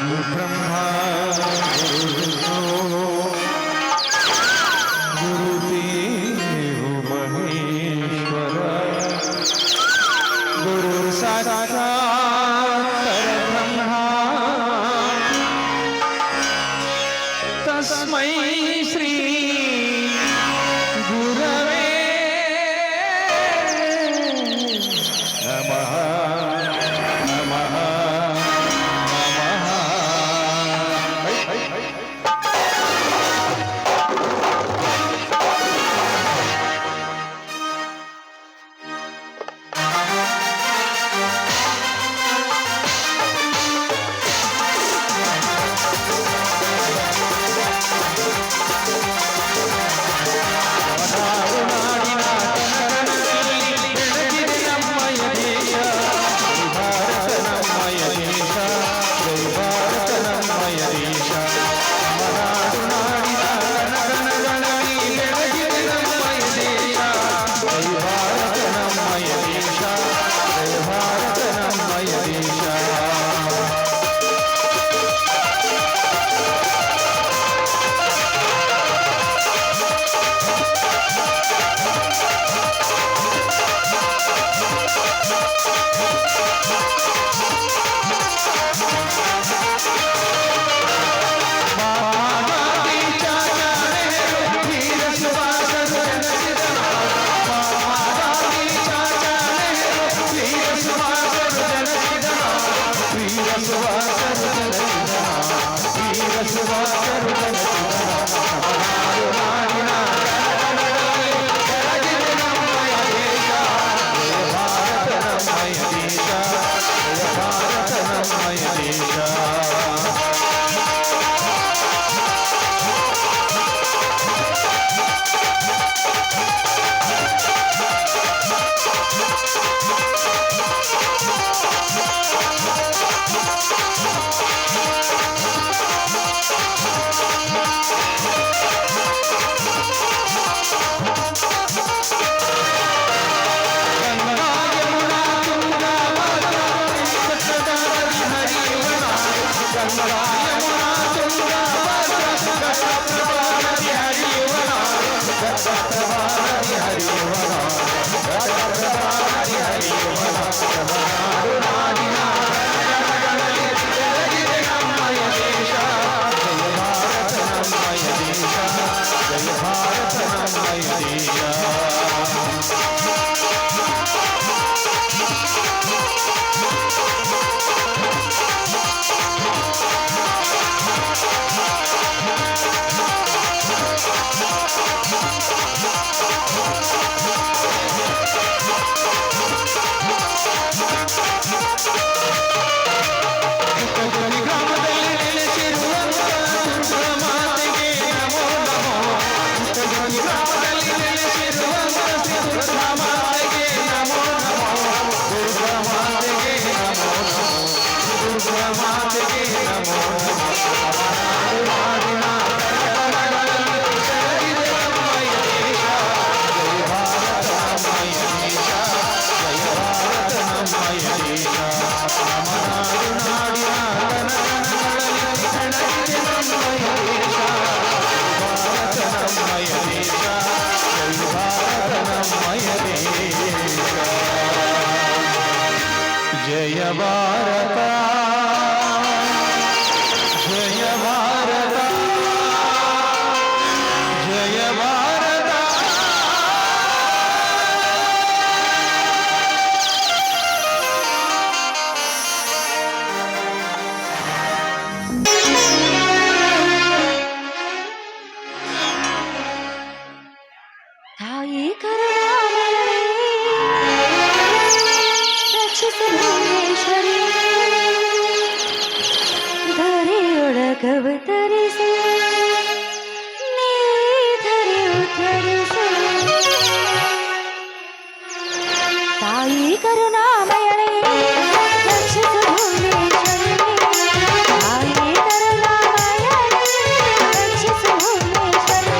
ब्रह्मा गुरुर्विष्णु गुरुदेव महेश्वर गुरुर्साक्षात् परब्रह्मा तस्मै श्री गुरवे नमः नमः जय भारत जय भारत जय भारत ತಾಯಿ ಕರುಣಾಮಯಿ ರಕ್ಷಿಸು ಭುವನೇಶ್ವರಿ ಧರೆಯೊಳಗವತರಿಸಿ ನೀ ಧರೆ ಉದ್ಧರಿಸು ತಾಯಿ ಕರುಣಾಮಯಳೇ ರಕ್ಷಿಸು ಭುವನೇಶ್ವರಿ ತಾಯಿ ಕರುಣಾಮಯಳೇ ರಕ್ಷಿಸು ಭುವನೇಶ್ವರಿ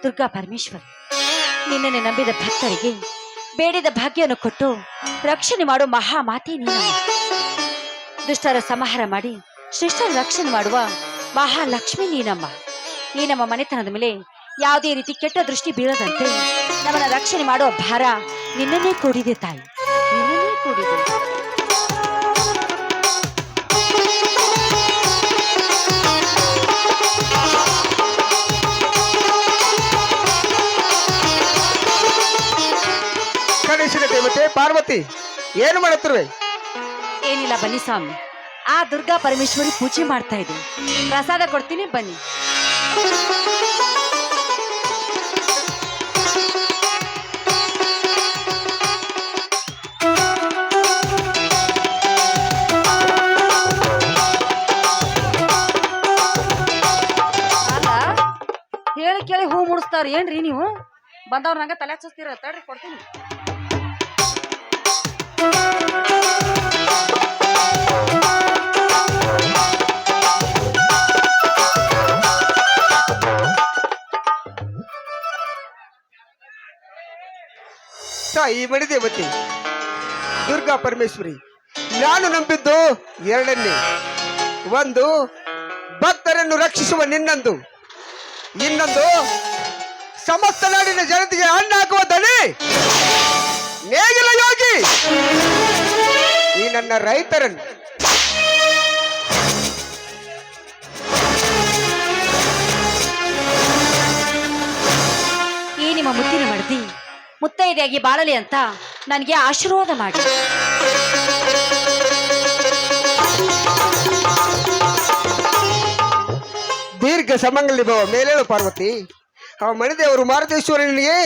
ದುರ್ಗಾ ಪರಮೇಶ್ವರಿ, ನಿನ್ನನ್ನು ನಂಬಿದ ಭಕ್ತರಿಗೆ ಬೇಡಿದ ಭಾಗ್ಯವನ್ನು ಕೊಟ್ಟು ರಕ್ಷಣೆ ಮಾಡೋ ಮಹಾಮಾತೆ ನೀನಮ್ಮ. ದುಷ್ಟರ ಸಂಹಾರ ಮಾಡಿ ಶಿಷ್ಟರ ರಕ್ಷಣೆ ಮಾಡುವ ಮಹಾಲಕ್ಷ್ಮಿ ನೀನಮ್ಮ. ಈ ನಮ್ಮ ಮನೆತನದ ಮೇಲೆ ಯಾವುದೇ ರೀತಿ ಕೆಟ್ಟ ದೃಷ್ಟಿ ಬೀಳದಂತೆ ನಮ್ಮನ್ನ ರಕ್ಷಣೆ ಮಾಡುವ ಭಾರ ನಿನ್ನನ್ನೇ ಕೂಡಿದೆ ತಾಯಿ, ನಿನ್ನನ್ನೇ ಕೂಡಿದೆ. ಗಣೇಶನ ದೇವತೆ ಪಾರ್ವತಿ ಏನು ಮಾಡುತ್ತಿರುವೆ? ಏನಿಲ್ಲ ಬನ್ನಿ ಸ್ವಾಮಿ, ಆ ದುರ್ಗಾ ಪರಮೇಶ್ವರಿ ಪೂಜೆ ಮಾಡ್ತಾ ಇದೆ. ಪ್ರಸಾದ ಕೊಡ್ತೀನಿ ಬನ್ನಿ. ಅಲ್ಲ, ಹೇಳಿ ಕೇಳಿ ಹೂ ಮುಡಿಸ್ತಾರ ಏನ್ರಿ ನೀವು? ಬಂದವ್ರ ನಂಗ ತಲೆ ಹಚ್ಚಿಸ್ತೀರ, ತಡ್ರಿ ಕೊಡ್ತೀನಿ. ತಾಯಿ ಮಣಿ ದೇವತೆ ದುರ್ಗಾ ಪರಮೇಶ್ವರಿ, ನಾನು ನಂಬಿದ್ದು ಎರಡನ್ನೇ. ಒಂದು, ಭಕ್ತರನ್ನು ರಕ್ಷಿಸುವ ನಿನ್ನಂದು. ಇನ್ನೊಂದು, ಸಮಸ್ತ ನಾಡಿನ ಜನತೆಗೆ ಅನ್ನ ಹಾಕುವ ದನಿ ನೇಗಿಲ ಯೋಗಿ ಈ ನನ್ನ ರೈತರನ್ನು. ಈ ನಿಮ್ಮ ಮುತ್ತಿನ ಮಡದಿ ಮುತ್ತೈದೆಯಾಗಿ ಬಾಳಲಿ ಅಂತ ನನಗೆ ಆಶೀರ್ವಾದ ಮಾಡಿ. ದೀರ್ಘ ಸಮಂಗಲಿ ಭವ ಮೇಲೇಳು ಪಾರ್ವತಿ. ಆ ಮಣಿದೇವರು ಮಾರುತೇಶ್ವರನಿಗೆ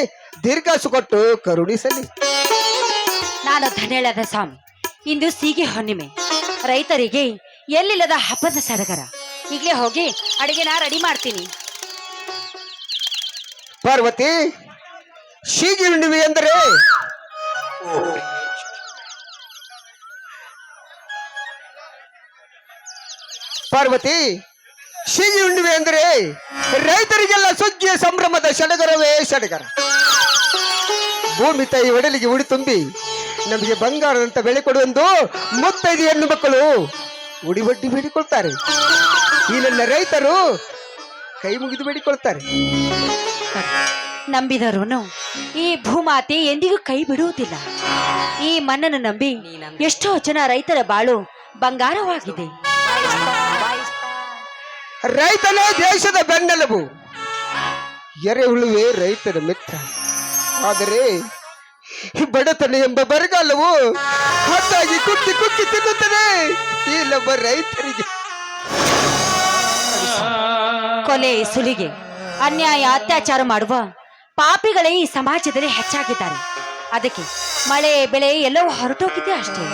ದೀರ್ಘಾಸು ಕೊಟ್ಟು ಕರುಣಿಸಲಿ. ನಾನು ಧನ್ಯಳಾದ ಸ್ವಾಮಿ. ಇಂದು ಸೀಗೆ ಹುಣ್ಣಿಮೆ, ರೈತರಿಗೆ ಎಲ್ಲಿಲ್ಲದ ಹಬ್ಬದ ಸಡಗರ. ಈಗಲೇ ಹೋಗಿ ಅಡಿಗೆನ ರೆಡಿ ಮಾಡ್ತೀನಿ. ಪಾರ್ವತಿ, ಶೀಗಿ ಹುಣ್ಣಿಮೆ ಎಂದರೆ ಪಾರ್ವತಿ ಶೀಗಿ ಹುಣ್ಣಿಮೆ ಎಂದರೆ ರೈತರಿಗೆಲ್ಲ ಸುಗ್ಗಿಯ ಸಂಭ್ರಮದ ಸಡಗರವೇ ಸಡಗರ. ಭೂಮಿ ತಾಯಿ ಒಡಲಿಗೆ ಉಡಿ ತುಂಬಿ ನಮಗೆ ಬಂಗಾರದಂತ ಬೆಳೆ ಕೊಡುವಂದು ಮುತ್ತೈದು ಹೆಣ್ಣು ಮಕ್ಕಳು ಉಡಿಬಡ್ಡಿ ಬೇಡಿಕೊಳ್ತಾರೆ. ಈ ನನ್ನ ರೈತರು ಕೈ ಮುಗಿದು ಬೇಡಿಕೊಳ್ತಾರೆ. ನಂಬಿದರುನು ಈ ಭೂಮಾತೆ ಎಂದಿಗೂ ಕೈ ಬಿಡುವುದಿಲ್ಲ. ಈ ಮಣ್ಣನ್ನು ನಂಬಿ ಎಷ್ಟೋ ಜನ ರೈತರ ಬಾಳು ಬಂಗಾರವಾಗಿದೆ. ರೈತನೇ ದೇಶದ ಬೆನ್ನೆಲುಬು, ಎರೆಹುಳುವೆ ರೈತನ ಮಿತ್ರ. ಆದರೆ ಈ ಬಡತನ ಎಂಬ ಬರಗಾಲವು ಹತ್ತಾಗಿ ಕುಕ್ಕಿ ಕುಕ್ಕಿ ತಿನ್ನುತ್ತದೆ ಈ ನಮ್ಮ ರೈತರಿಗೆ. ಕೊಲೆ, ಸುಲಿಗೆ, ಅನ್ಯಾಯ, ಅತ್ಯಾಚಾರ ಮಾಡುವ ಪಾಪಿಗಳೇ ಈ ಸಮಾಜದಲ್ಲಿ ಹೆಚ್ಚಾಗಿದ್ದಾರೆ. ಅದಕ್ಕೆ ಮಳೆ ಬೆಳೆ ಎಲ್ಲವೂ ಹೊರಟೋಗಿದೆ ಅಷ್ಟೇ.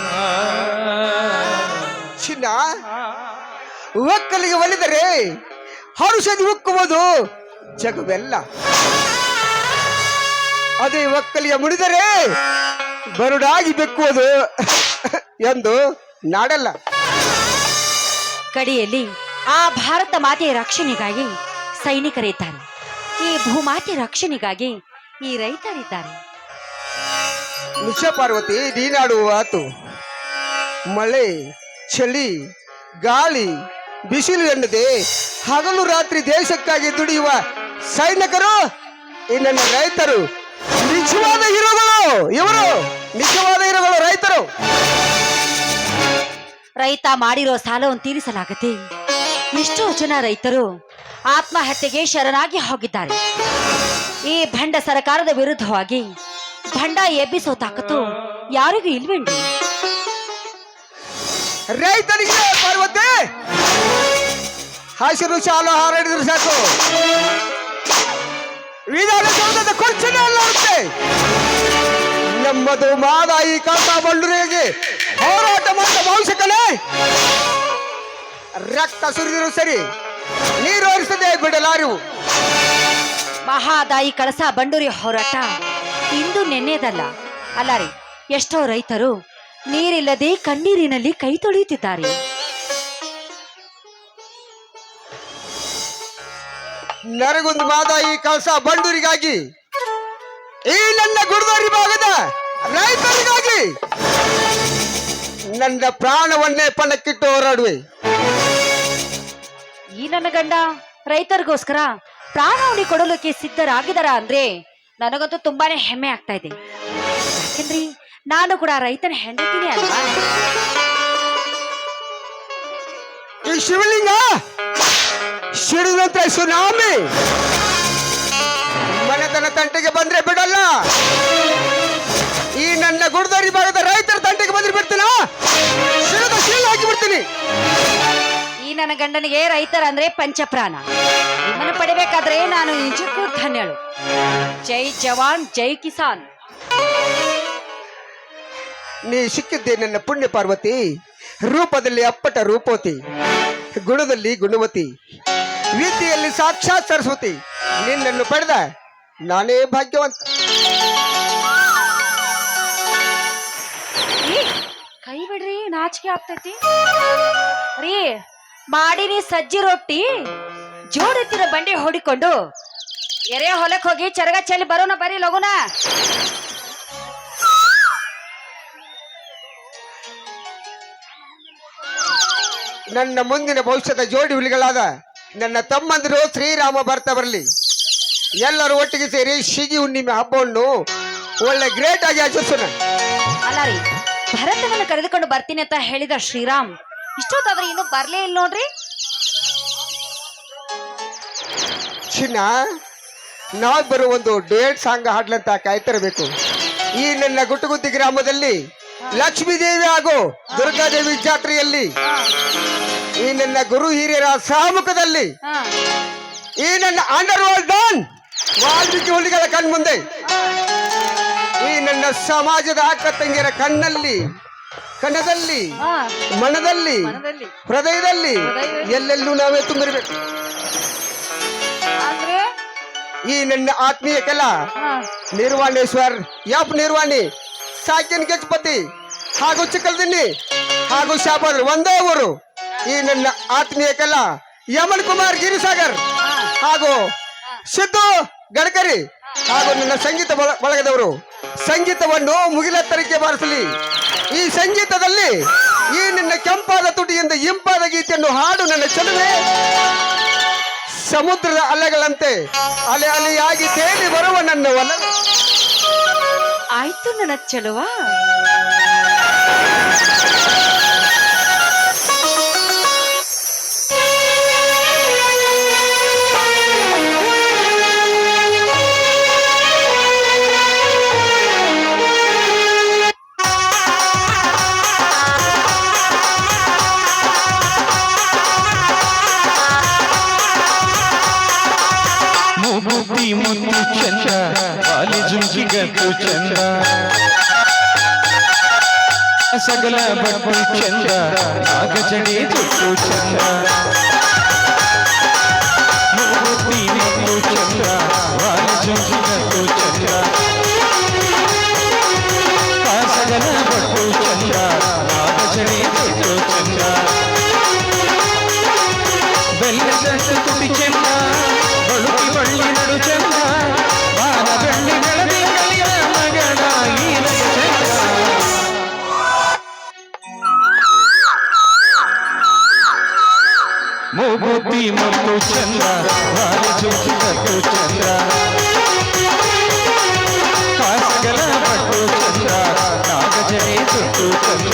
ಚಿನ್ನ ಒಕ್ಕಲಿಗೆ ಒಲಿದರೆ ಹರುಷದಿ ಉಕ್ಕುವುದು ಜಗವೆಲ್ಲ. ಅದೇ ಒಕ್ಕಲಿಗೆ ಮುಡಿದರೆ ಬರುಡಾಗಿ ಬೆಕ್ಕುವುದು ಎಂದು ನಾಡಲ್ಲ. ಕಡೆಯಲ್ಲಿ ಆ ಭಾರತ ಮಾತೆಯ ರಕ್ಷಣೆಗಾಗಿ ಸೈನಿಕರಿದ್ದಾರೆ. ಈ ಭೂಮಾತೆ ರಕ್ಷಣೆಗಾಗಿ ಈ ರೈತರಿದ್ದಾರೆ. ನಿಜ ಪಾರ್ವತಿ, ನೀನಾಡುವ ಆತು. ಮಳೆ, ಚಳಿ, ಗಾಳಿ, ಬಿಸಿಲು ಎನ್ನದೆ ಹಗಲು ರಾತ್ರಿ ದೇಶಕ್ಕಾಗಿ ದುಡಿಯುವ ಸೈನಿಕರು ಈ ನನ್ನ ರೈತರು ನಿಜವಾದ ಹೀರೋಗಳು. ಇವರು ನಿಜವಾದ ಹೀರೋಗಳು ರೈತರು. ರೈತ ಮಾಡಿರೋ ಸಾಲವನ್ನು ತೀರಿಸಲಾಗದೆ ಎಷ್ಟೋ ಜನ ರೈತರು ಆತ್ಮಹತ್ಯೆಗೆ ಶರಣಾಗಿ ಹೋಗಿದ್ದಾರೆ. ಈ ಭಂಡ ಸರ್ಕಾರದ ವಿರುದ್ಧವಾಗಿ ಭಂಡ ಎಬ್ಬಿಸೋ ತಾಕತ್ತು ಯಾರಿಗೂ ಇಲ್ವೇನ್ರಿ? ರೈತರಿಗೆ ಪಾರ್ವತಿ ಹಸಿರು ಶಾಲು ಹಾರಾಡಿದ್ರು ಸಾಕು, ವಿಧಾನಸೌಧದ ಕುರ್ಚಿನೇ ಅಲ್ಲಾಡುತ್ತೆ. ನಮ್ಮದು ಮಾದಾಯಿ ಕಾಂತ ಬಳ್ಳೂರಿಗೆ ಹೋರಾಟ ಮಾಡಿದ ಭವಿಷ್ಯಕಲೇ ರಕ್ತ ಸುರಿದ್ರು ಸರಿ, ನೀರು ಹರಿಸದೆ ಬಿಡಲಾರಿವು. ಮಹಾದಾಯಿ ಕಳಸ ಬಂಡೂರಿ ಹೋರಾಟ ಇಂದು ನೆನ್ನೆದಲ್ಲ ಅಲ್ಲ ರೀ. ಎಷ್ಟೋ ರೈತರು ನೀರಿಲ್ಲದೆ ಕಣ್ಣೀರಿನಲ್ಲಿ ಕೈ ತೊಳೆಯುತ್ತಿದ್ದಾರೆ. ನರಗುಂದ ಮಾದ ಈ ಕಳಸ ಬಂಡೂರಿಗಾಗಿ, ಈ ನನ್ನ ಗುರುದೋರಿ ಭಾಗದ ರೈತರಿಗಾಗಿ ನನ್ನ ಪ್ರಾಣವನ್ನೇ ಪಣಕ್ಕಿಟ್ಟು ಹೋರಾಡುವೆ. ಈ ನನ್ನ ಗಂಡ ರೈತರಿಗೋಸ್ಕರ ಪ್ರಾಣವಣಿ ಕೊಡಲಿಕ್ಕೆ ಸಿದ್ಧರಾಗಿದಾರ ಅಂದ್ರೆ ನನಗಂತೂ ತುಂಬಾನೇ ಹೆಮ್ಮೆ ಆಗ್ತಾ ಇದೆ. ಯಾಕೆಂದ್ರೆ ನಾನು ಕೂಡ ರೈತನ ಹೆಂಡತಿನೇ ಅಲ್ವಾ. ಈ ಶಿವಲಿಂಗ ಸಿಡಿದಂತೆ ಸುನಾಮಿ ಮನೆತನ ತಂಟೆಗೆ ಬಂದ್ರೆ ಬಿಡಲ್ಲ. ಈ ನನ್ನ ಗುರುದೋರಿ ಭಾಗದ ರೈತರ ತಂಟೆಗೆ ಬಂದ್ರೆ ಬಿಡ್ತೀನ, ಸಿಡಿದ ಶೀಲ ಹಾಕಿ ಬಿಡ್ತೀನಿ. ಈ ನನ್ನ ಗಂಡನಿಗೆ ರೈತರ ಅಂದ್ರೆ ಪಂಚಪ್ರಾಣ. ನಿಮ್ಮನ್ನು ಪಡಿಬೇಕಾದ್ರೆ ನಾನು ನಿಜಕ್ಕೂ ಧನ್ಯಳು. ಜೈ ಜವಾನ್ ಜೈ ಕಿಸಾನ್. ನೀ ಸಿಕ್ಕಿದ್ದೆ ನನ್ನ ಪುಣ್ಯ ಪಾರ್ವತಿ. ರೂಪದಲ್ಲಿ ಅಪ್ಪಟ ರೂಪವತಿ, ಗುಣದಲ್ಲಿ ಗುಣವತಿ, ವಿದ್ಯೆಯಲ್ಲಿ ಸಾಕ್ಷಾತ್ ಸರಸ್ವತಿ. ನಿನ್ನನ್ನು ಪಡೆದ ನಾನೇ ಭಾಗ್ಯವಂತ. ಏ, ಕೈ ಬಿಡ್ರಿ, ನಾಚಿಕೆ ಆಗ್ತೈತಿ ರೀ. ಮಾಡಿನಿ ಸಜ್ಜಿ ರೊಟ್ಟಿ, ಜೋಡೆತ್ತಿನ ಬಂಡಿ ಹೊಡಿಕೊಂಡು ಎರೆ ಹೊಲಕ್ ಹೋಗಿ ಚರಗ ಚೆಲ್ಲಿ ಬರೋಣ, ಬರೀ ಲಗುನ. ನನ್ನ ಮುಂದಿನ ಭವಿಷ್ಯದ ಜೋಡಿ ಹುಲಿಗಳಾದ ನನ್ನ ತಮ್ಮಂದಿರು ಶ್ರೀರಾಮ ಬರ್ತಾ ಬರಲಿ. ಎಲ್ಲರೂ ಒಟ್ಟಿಗೆ ಸೇರಿ ಶಿಗಿ ಹುಣ್ಣಿಮೆ ಹಬ್ಬವನ್ನು ಒಳ್ಳೆ ಗ್ರೇಟ್ ಆಗಿ ಆಚರಿಸೋಣ. ಅಲ್ಲ ರೀ, ಭರತನನ್ನು ಕರೆದುಕೊಂಡು ಬರ್ತೀನಿ ಅಂತ ಹೇಳಿದ ಶ್ರೀರಾಮ್ ಇಷ್ಟೊತ್ತಾದ್ರೆ ಇನ್ನೂ ಬರ್ಲೇ ಇಲ್ಲ ನೋಡ್ರಿ. ಚಿನ್ನ, ನಾವಿಬ್ಬರು ಒಂದು ಡೇಟ್ ಸಾಂಗ್ ಹಾಡ್ಲಂತ ಕಾಯ್ತಿರಬೇಕು. ಈ ನನ್ನ ಗುಟ್ಟುಗುತ್ತಿ ಗ್ರಾಮದಲ್ಲಿ ಲಕ್ಷ್ಮೀ ದೇವಿ ಹಾಗೂ ದುರ್ಗಾದೇವಿ ಜಾತ್ರೆಯಲ್ಲಿ, ಈ ನನ್ನ ಗುರು ಹಿರಿಯರ ಸಹಮುಖದಲ್ಲಿ, ಈ ನನ್ನ ಅಂಡರ್ ವರ್ಲ್ಡ್ ಡಾನ್ ವಾಲ್ಮೀಕಿ ಹುಲಿಗಳ ಕಣ್ಮುಂದೆ, ಈ ನನ್ನ ಸಮಾಜದ ಅಕ್ಕ ತಂಗಿಯರ ಕಣ್ಣದಲ್ಲಿ ಮನದಲ್ಲಿ ಹೃದಯದಲ್ಲಿ ಎಲ್ಲೆಲ್ಲೂ ನಾವೇ ತುಂಬಿರ್ಬೇಕು. ಅಂದ್ರೆ ಈ ನನ್ನ ಆತ್ಮೀಯ ಕೆಲ ನಿರ್ವಾಣೇಶ್ವರ್ ಎಫ್ ನಿರ್ವಾಣಿ, ಸಾಕಿನ್ ಗಜಪತಿ ಹಾಗೂ ಚಿಕ್ಕಲ್ದಿನ್ನಿ ಹಾಗೂ ಶಾಬರ್ ಒಂದೇ ಊರು. ಈ ನನ್ನ ಆತ್ಮೀಯ ಕೆಲ ಯಮನ್ ಕುಮಾರ್ ಗಿರಿಸಾಗರ್ ಹಾಗೂ ಸಿದ್ದು ಗಡ್ಕರಿ ಹಾಗೂ ನನ್ನ ಸಂಗೀತ ಬಳಗದವರು ಸಂಗೀತವನ್ನು ಮುಗಿಲೆತ್ತರಕ್ಕೆ ಬಾರಿಸಲಿ. ಈ ಸಂಗೀತದಲ್ಲಿ ಈ ನಿನ್ನ ಕೆಂಪಾದ ತುಟಿಯಿಂದ ಇಂಪಾದ ಗೀತೆಯನ್ನು ಹಾಡು ನನ್ನ ಚೆಲುವೆ. ಸಮುದ್ರದ ಅಲೆಗಳಂತೆ ಅಲೆ ಅಲೆಯಾಗಿ ತೇಲಿ ಬರುವ ನನ್ನ ಒಲವೇ. ಆಯ್ತು ನನ್ನ ಚೆಲುವ. ಮುಗುತಿ ಮುತ್ತು ಚಂದ, ವಾಲಿ ಜುಂಜಿಗತ್ತು ಚಂದ, ಸಗಲ ಬಟ್ಟು ಚಂದ, ನಾಗಜಡಿ ಜುಟ್ಟು ಚಂದ. ಮುಗುತಿ ಮುತ್ತು ಚಂದ, ವಾಲಿ ಜುಂಜಿಗತ್ತು ಚಂದ, ಸಗಲ ಬಟ್ಟು ಚಂದ, ನಾಗಜಡಿ ಜುಟ್ಟು ಚಂದ. ಬೆಲ್ಲದಂತ ತುಟಿ ಚಂದ, ಬಳುಕಿ ಬಳ್ಳಿ ನಡು ಚಂದ, ಬಾಲ ಬೆಳ್ಳಿ ಬೆಳದಿ ಕಲಿಯ ಮಗಳಾಗಿ ಚಂದ. ಮೂಗುತಿ ಮತ್ತು ಚಂದ, ವಾಲಿ ಜುಂಜಿಗತ್ತು ಚಂದ, ಕಾಸಗಲ ಬಟ್ಟು ಚಂದ, ನಾಗಜಡೆ ಜುಟ್ಟು ಚಂದ.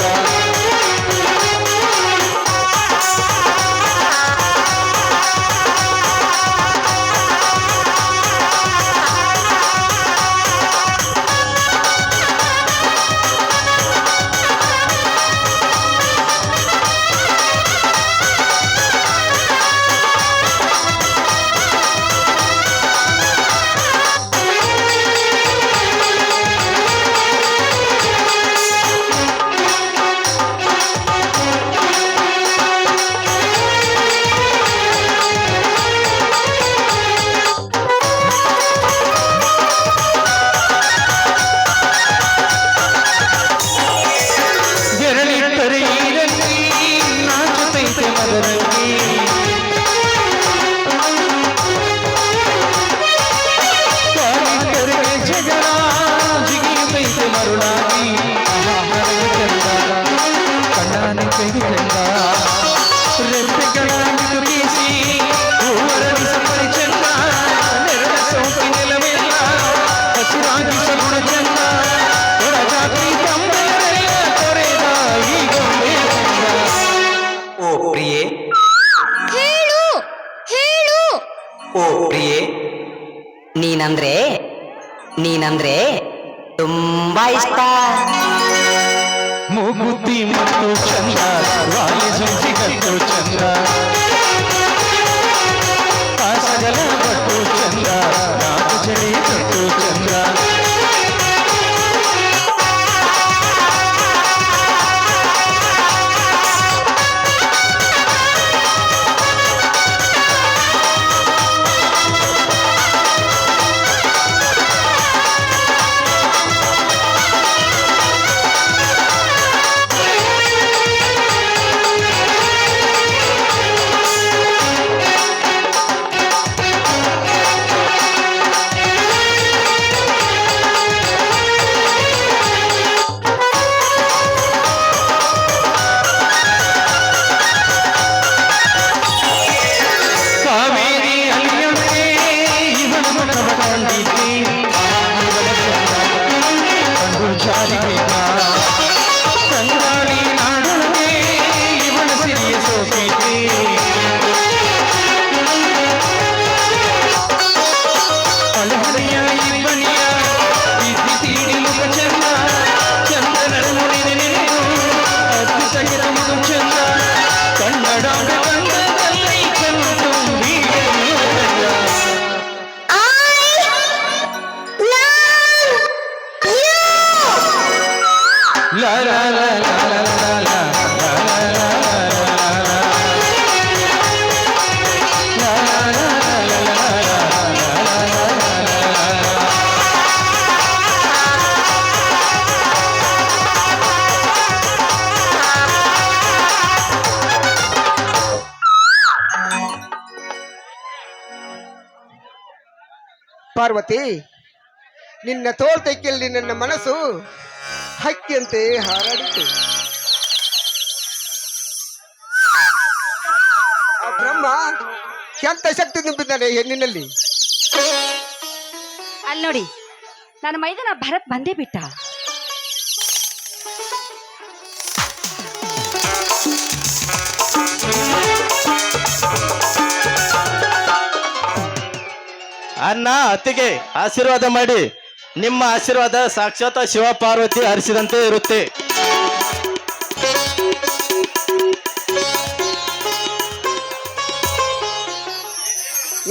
ಆಸೆಗಳ ಮಿಟುಕಿಸಿ ಹೂವರಳಿಸ ಪರಿಚಂದ ನೆರಳ ಸೋಂಕಿನೆಲವೆಲ್ಲ ಹಸಿರಾಗಿಸಲು ಚಂದ ಹೊರಜಾತಿ ತಮ್ಮರೆಲ್ಲ ತೊರೆದ ಈ ಗೊಂಬೆ ಚಂದ. ಓ ಪ್ರಿಯೆ, ಹೇಳು ಹೇಳು. ಓ ಪ್ರಿಯೆ, ನೀನಂದ್ರೆ ತುಂಬಾ ಇಷ್ಟ. ಮೂಗುತಿ ಮತ್ತು ಚಂದ ವಾಲಿ ಸುಂಚಿಗಟ್ಟು ಚಂದ ಕಾಸಗಲ ಬಟ್ಟು ಚಂದ ನಾಗಚಳಿ ತೊಟ್ಟು ಚಂದ. ಕಾವೇರಿ ಅಲ್ಲಿಯೊಳಗೆ ಇವನ ಮುಖವ ಕಂಡಿದ್ದೆ ಕಂಡು ಜಾರಿಗೆ ಕಂಗಾಳಿ ನಾಡೊಳಗೆ ಇವನ ಸಿರಿಯ ಸೋಕಿದ್ದೆ ಅಲಹಳೆಯ ಇಬ್ಬನಿಯ ಇದ್ದಿ ತೀಡಿ ಮುಖ ಚಂದ ಚಂದನ ಮುಡಿದೆ ನೆನೆದು ಅದ್ಭುತ ಗಿರಮು ಚಂದ ಕನ್ನಡಾಂಬ ಬಂದದಲ್ಲಿ ಕಣ್ತುಂಬಿ la la la la la la la Parvati, ನಿನ್ನ ತೋಳ್ತೈಕೆಯಲ್ಲಿ ನನ್ನ ಮನಸ್ಸು ಹಕ್ಕಿಯಂತೆ ಹಾರಾಡಿತು. ಆ ಬ್ರಹ್ಮ ಎಂತ ಶಕ್ತಿ ತುಂಬಿದ್ದಾನೆ ಹೆಣ್ಣಿನಲ್ಲಿ. ಅಲ್ಲಿ ನೋಡಿ, ನನ್ನ ಮೈದನ ಭರತ್ ಬಂದೇ ಬಿಟ್ಟ. ಅನ್ನ ಅತ್ತಿಗೆ ಆಶೀರ್ವಾದ ಮಾಡಿ. ನಿಮ್ಮ ಆಶೀರ್ವಾದ ಸಾಕ್ಷಾತ್ ಶಿವ ಪಾರ್ವತಿ ಹರಿಸಿದಂತೆ ಇರುತ್ತೆ.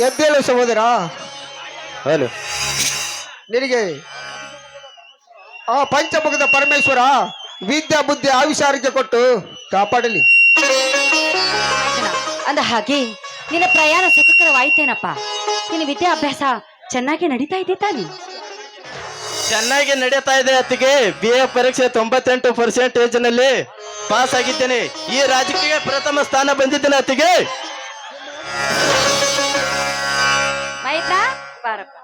ಎದ್ದೇಳು ಸಹೋದರ. ಹಲೋ, ನಿನಗೆ ಆ ಪಂಚಮುಖದ ಪರಮೇಶ್ವರ ವಿದ್ಯಾ ಬುದ್ಧಿ ಆವಿಷ್ಕಾರಕ್ಕೆ ಕೊಟ್ಟು ಕಾಪಾಡಲಿ. ಅಂದ ಹಾಗೆ ನಿನ್ನ ಪ್ರಯಾಣ ಸುಖಕರವಾಯ್ತೇನಪ್ಪ? ನಿನ್ನ ವಿದ್ಯಾಭ್ಯಾಸ ಚೆನ್ನಾಗಿ ನಡೀತಾ ಇದೆ ತಾನೆ? ಚೆನ್ನಾಗಿ ನಡೀತಾ ಇದೆ ಅತ್ತಿಗೆ. BA ಪರೀಕ್ಷೆ 98% ನಲ್ಲಿ ಪಾಸ್ ಆಗಿದ್ದೇನೆ. ಈ ರಾಜ್ಯಕ್ಕೆ ಪ್ರಥಮ ಸ್ಥಾನ ಬಂದಿದ್ದೇನೆ ಅತ್ತಿಗೆ. ಮೈದ ಬಾರಪ್ಪ,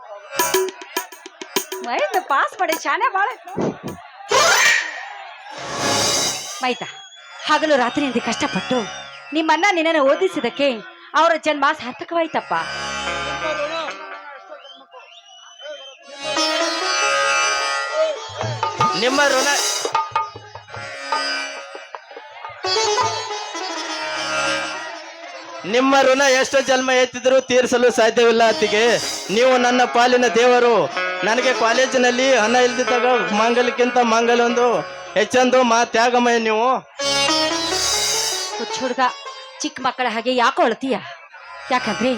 ಮೈದ ಪಾಸ್ ಮಾಡಿ ಶಾನೆ ಬಾಳ. ಮೈದ ಹಗಲು ರಾತ್ರಿಯಿಂದ ಕಷ್ಟಪಟ್ಟು ನಿಮ್ಮನ್ನ ನಿನ್ನನ್ನು ಓದಿಸಿದಕ್ಕೆ ಅವರ ಜನ್ಮ ಸಾರ್ಥಕವಾಯ್ತಪ್ಪ. ನಿಮ್ಮ ಋಣ ಎಷ್ಟು ಜನ್ಮ ಎತ್ತಿದರೂ ತೀರಿಸಲು ಸಾಧ್ಯವಿಲ್ಲ ಅತ್ತಿಗೆ. ನೀವು ನನ್ನ ಪಾಲಿನ ದೇವರು. ನನಗೆ ಕಾಲೇಜಿನಲ್ಲಿ ಹಣ ಇಲ್ದಿದ್ದಾಗ ಮಾಂಗಲ್ಯಕ್ಕಿಂತ ಮಾಂಗಲ್ಯೊಂದು ಹೆಚ್ಚೊಂದು ತ್ಯಾಗಮಯ ನೀವು. ಹುಡುಗ ಚಿಕ್ಕ ಮಕ್ಕಳ ಹಾಗೆ ಯಾಕೋ ಅಳ್ತೀಯ? ಯಾಕಂದ್ರೆ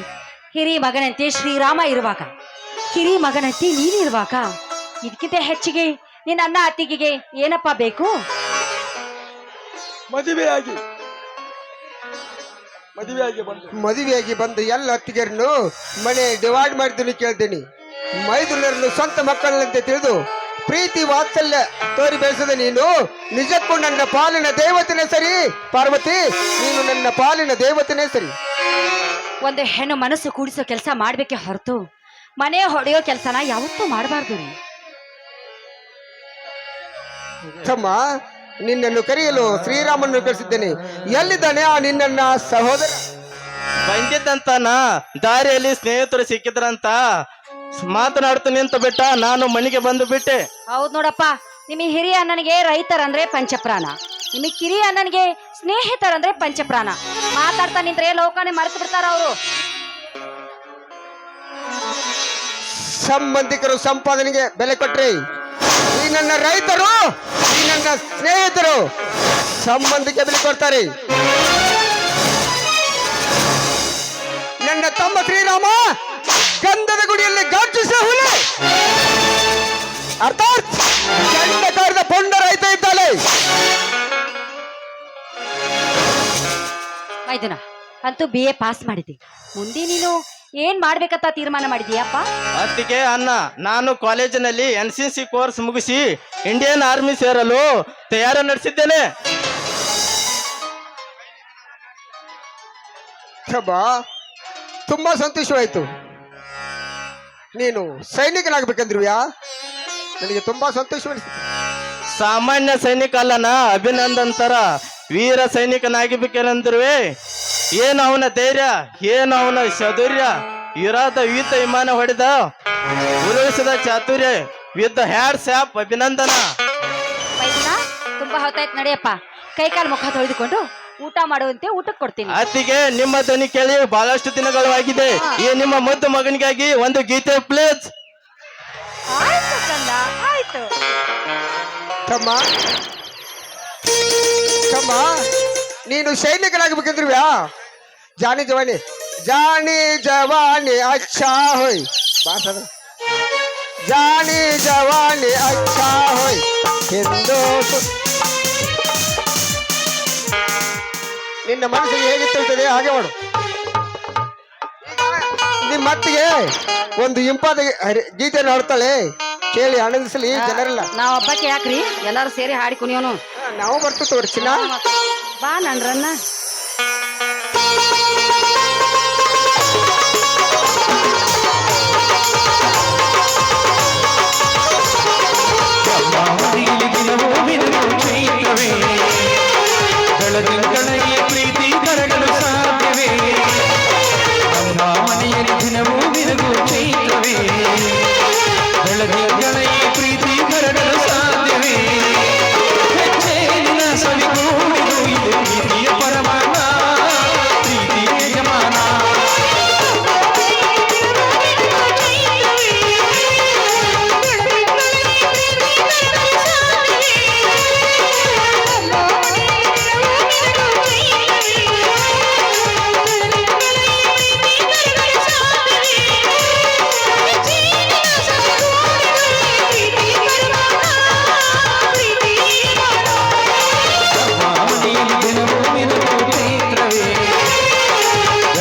ಹಿರಿ ಮಗನಂತೆ ಶ್ರೀರಾಮ ಇರುವಾಗ, ಹಿರಿ ಮಗನಂತೆ ನೀನಿರುವಾಗ ಇದಕ್ಕಿಂತ ಹೆಚ್ಚಿಗೆ ನಿನ್ನ ಅನ್ನ ಅತ್ತಿಗೆಗೆ ಏನಪ್ಪಾ ಬೇಕು? ಮದುವೆಯಾಗಿ ಬಂದು ಎಲ್ಲ ಅತ್ತಿಗೆರನ್ನು ಮನೆ ಡಿವೈಡ್ ಮಾಡಿದ್ದು ಕೇಳ್ತೀನಿ. ಮೈದುನರನ್ನು ಸ್ವಂತ ಮಕ್ಕಳಂತೆ ತಿಳಿದು ಪ್ರೀತಿ ವಾತ್ಸಲ್ಯ ತೋರಿ ಬೆಳೆಸದ ನೀನು ನಿಜಕ್ಕೂ ನನ್ನ ಪಾಲಿನ ದೇವತೆನೇ ಸರಿ. ಪಾರ್ವತಿ, ನೀನು ನನ್ನ ಪಾಲಿನ ದೇವತೆನೇ ಸರಿ. ಒಂದು ಹೆಣ್ಣು ಮನಸ್ಸು ಕೂಡಿಸೋ ಕೆಲಸ ಮಾಡ್ಬೇಕೆ ಹೊರತು ಮನೆ ಹೊಡೆಯೋ ಕೆಲಸನ ಯಾವತ್ತೂ ಮಾಡಬಾರ್ದು ರೀ. ತಮ್ಮ, ನಿನ್ನನ್ನು ಕರೆಯಲು ಶ್ರೀರಾಮನನ್ನು ಕಳಿಸಿದ್ದೇನೆ. ಎಲ್ಲಿದ್ದಾನೆ ಆ ನಿನ್ನ ಸಹೋದರ? ಬಂದಿದ್ದಂತನ ದಾರಿಯಲ್ಲಿ ಸ್ನೇಹಿತರು ಸಿಕ್ಕಿದ್ರಂತ ಮಾತನಾಡ್ತು ನಿಂತು ಬಿಟ್ಟ. ನಾನು ಮನೆಗೆ ಬಂದು ಬಿಟ್ಟೆ. ಹೌದ್ ನೋಡಪ್ಪ, ನಿಮಗೆ ಹಿರಿಯ ಅಣ್ಣನಿಗೆ ರೈತರಂದ್ರೆ ಪಂಚಪ್ರಾಣ, ನಿಮಗೆ ಕಿರಿಯ ಅಣ್ಣನಿಗೆ ಸ್ನೇಹಿತರಂದ್ರೆ ಪಂಚಪ್ರಾಣ. ಮಾತಾಡ್ತಾ ನಿಂತ್ರೆ ಲೋಕನೇ ಮರೆತು ಬಿಡ್ತಾರ ಅವರು. ಸಂಬಂಧಿಕರು ಸಂಪಾದನೆಗೆ ಬೆಲೆ ಕೊಟ್ರಿ. ಈ ನನ್ನ ರೈತರು, ಈ ನನ್ನ ಸ್ನೇಹಿತರು ಸಂಬಂಧಕ್ಕೆ ಬೆಲೆ ಕೊಡ್ತಾರೆ. ನನ್ನ ತಮ್ಮ ಶ್ರೀರಾಮ ಗಂಧದ ಗುಡಿಯಲ್ಲಿ ಗರ್ಜಿಸ ಹುಲಿ, ಅರ್ಥಾತ್ ಚಂಡ ಕಾರ್ಯದ ಪೊಂಡ ರೈತ ಇದ್ದಾಳೆ. ಮೈದುನ ಅಂತೂ BA ಪಾಸ್ ಮಾಡಿದ್ದಿ. ಮುಂದೆ ನೀನು ಏನ್ ಮಾಡ್ಬೇಕಂತ ತೀರ್ಮಾನ ಮಾಡಿದೀಯಪ್ಪ? ಅದಕ್ಕೆ ಅಣ್ಣ, ನಾನು ಕಾಲೇಜಿನಲ್ಲಿ NCC ಕೋರ್ಸ್ ಮುಗಿಸಿ ಇಂಡಿಯನ್ ಆರ್ಮಿ ಸೇರಲು ತಯಾರಿ ನಡೆಸಿದ್ದೇನೆ. ಪ್ರಭಾ, ತುಂಬಾ ಸಂತೋಷವಾಯ್ತು. ನೀನು ಸೈನಿಕನಾಗಬೇಕಂದ್ರುವ್ಯಾ? ನನಗೆ ತುಂಬಾ ಸಂತೋಷವೆನಿಸಿತು. ಸಾಮಾನ್ಯ ಸೈನಿಕ ಅಲ್ಲನ, ಅಭಿನಂದನ್ ತರ ವೀರ ಸೈನಿಕನಾಗಿಬೇಕೇನೆಂದ್ರುವೆ. ಏನು ಅವನ ಧೈರ್ಯ, ಏನು ಅವನ ಚಾತುರ್ಯ, ಯುರಾದ ಯುದ್ಧ ವಿಮಾನ ಹೊಡೆದ ಉರುಳಿಸಿದ ಚಾತುರ್ಯ, ಯುದ್ಧ ಹ್ಯಾಡ್ ಸ್ಯಾಪ್ ಅಭಿನಂದನ. ಮೈದುನ ತುಂಬಾ ಹೊತ್ತಾಯ್ತು, ನಡೆಯಪ್ಪ. ಕೈಕಾಲು ಮುಖ ತೊಳೆದುಕೊಂಡು ಊಟ ಮಾಡುವಂತೆ ಊಟಕ್ಕೆ ಕೊಡ್ತೀನಿ. ಅತ್ತಿಗೆ, ನಿಮ್ಮ ಧ್ವನಿ ಕೇಳಿ ಬಹಳಷ್ಟು ದಿನಗಳು ಆಗಿದೆ. ಈ ನಿಮ್ಮ ಮುದ್ದು ಮಗನಿಗಾಗಿ ಒಂದು ಗೀತೆ ಪ್ಲೇಸ್. ಆಯ್ತು ಕಂದ, ಆಯ್ತು. ತಮ್ಮ ತಮ್ಮ, ನೀನು ಸೈನಿಕನಾಗಬೇಕಂದ್ರುವ್ಯಾ? ಜಾನಿ ಜವಾನಿ, ಜಾನಿ ಜವಾನಿ ಅಚ್ಚಾ ಹೋಯ್, ಭಾಷಣ ಜಾನಿ ಜವಾನಿ ಅಚ್ಚಾ ಹೋಯ್ ಎಂದು ನಿನ್ನ ಮನಸ್ಸಿಗೆ ಹೇಗೆ ತಿಳ್ತದೆ ಹಾಗೆ ಮಾಡು. ನಿಮ್ಮ ಮತ್ತಿಗೆ ಒಂದು ಇಂಪಾದ ಗೀತೆಯನ್ನು ಹಾಡ್ತಾಳೆ, ಕೇಳಿ ಆನಂದಿಸಲಿ ಜನರೆಲ್ಲ. ನಾವ್ ಹಬ್ಬಕ್ಕೆ ಯಾಕ್ರಿ ಎಲ್ಲಾರು ಸೇರಿ ಹಾಡಿ ಕುಣಿಯೋನು. ನಾವು ಬರ್ತೀವಿ ಚಿನ್ನ. ಬಾ ನನ್ರನ್ನ. ಮನೆಯಲ್ಲಿ ದಿನವೂ ಮಿನುಗು ಚೈತ್ರವೇ, ಬೆಳದಿಂಗಳೇ ಪ್ರೀತಿ ಕರಗಲು ಸಾಧ್ಯವೇ? ನಮ್ಮ ಮನೆಯಲ್ಲಿ ದಿನವೂ ಮಿನುಗು ಚೈತ್ರವೇ, ಬೆಳದಿಂಗಳೇ ಪ್ರೀತಿ ಕರಗಲು ಸಾಧ್ಯವೇ? ಹೆಚ್ಚೇನಿನ ಸವಿಗೂಡಿದು ಇದು ಪ್ರೀತಿಯ ಪರಮಾನ, ಪ್ರೀತಿಯ ಯಜಮಾನ.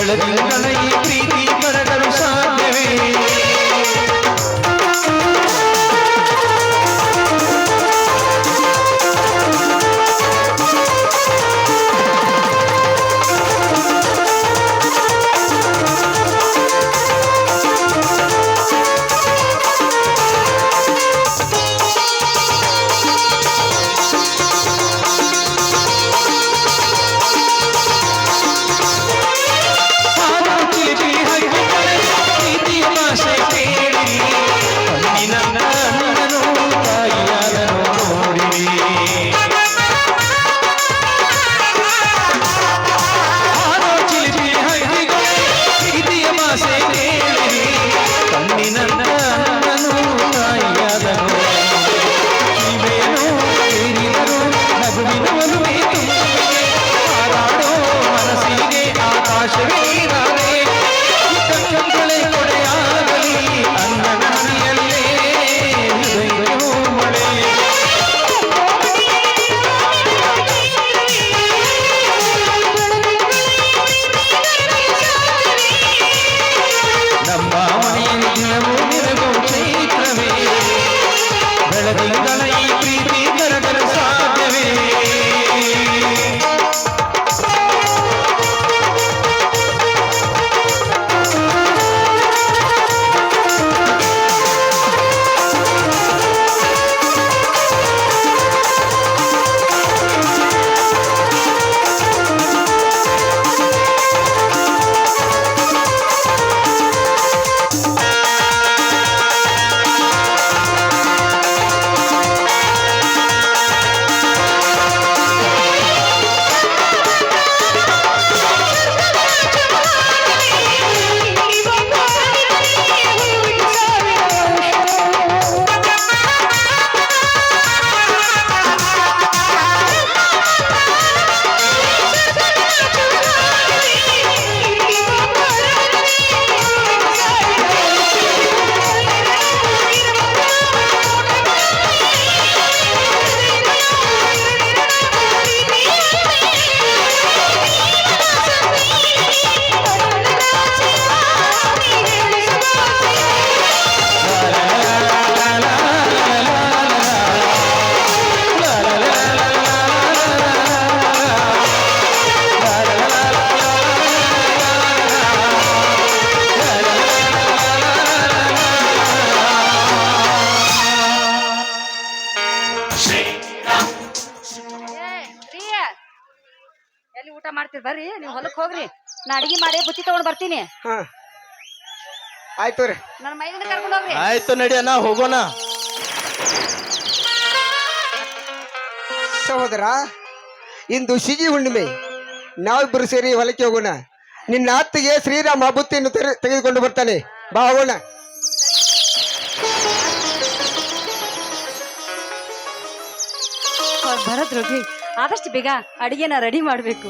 ಬೆಳದಿಂಗಳೇ ಪ್ರೀತಿ ಕರಗಲು ಸಾಧ್ಯವೇ? ಹಾಗೆ ಬರ್ರಿ ನೀವು ಹೊಲಕ್ ಹೋಗ್ರಿ ನಾ ಅಡಿಗೆ ಮಾಡಿ ಬುತ್ತಿ ತಗೊಂಡ್ ಬರ್ತೀನಿ ಹಾ ಆಯ್ತು ರೀ. ನನ್ನ ಮೈಲಿಂದ ಕರ್ಕೊಂಡು ಹೋಗ್ರಿ ಆಯ್ತು ನಡಿಯಣ್ಣ ಹೋಗೋಣ. ಸಹೋದರ, ಇಂದು ಸಿಗಿ ಹುಣ್ಣಿಮೆ, ನಾವಿಬ್ಬರು ಸೇರಿ ಹೊಲಕ್ಕೆ ಹೋಗೋಣ. ನಿನ್ನ ಅತ್ತಿಗೆ ಶ್ರೀರಾಮ ಬುತ್ತಿಯನ್ನು ತೆಗೆದುಕೊಂಡು ಬರ್ತಾನೆ, ಬಾ ಹೋಗೋಣ. ಬರದ್ರೋಗಿ ಆದಷ್ಟು ಬೇಗ ಅಡಿಗೆನ ರೆಡಿ ಮಾಡ್ಬೇಕು.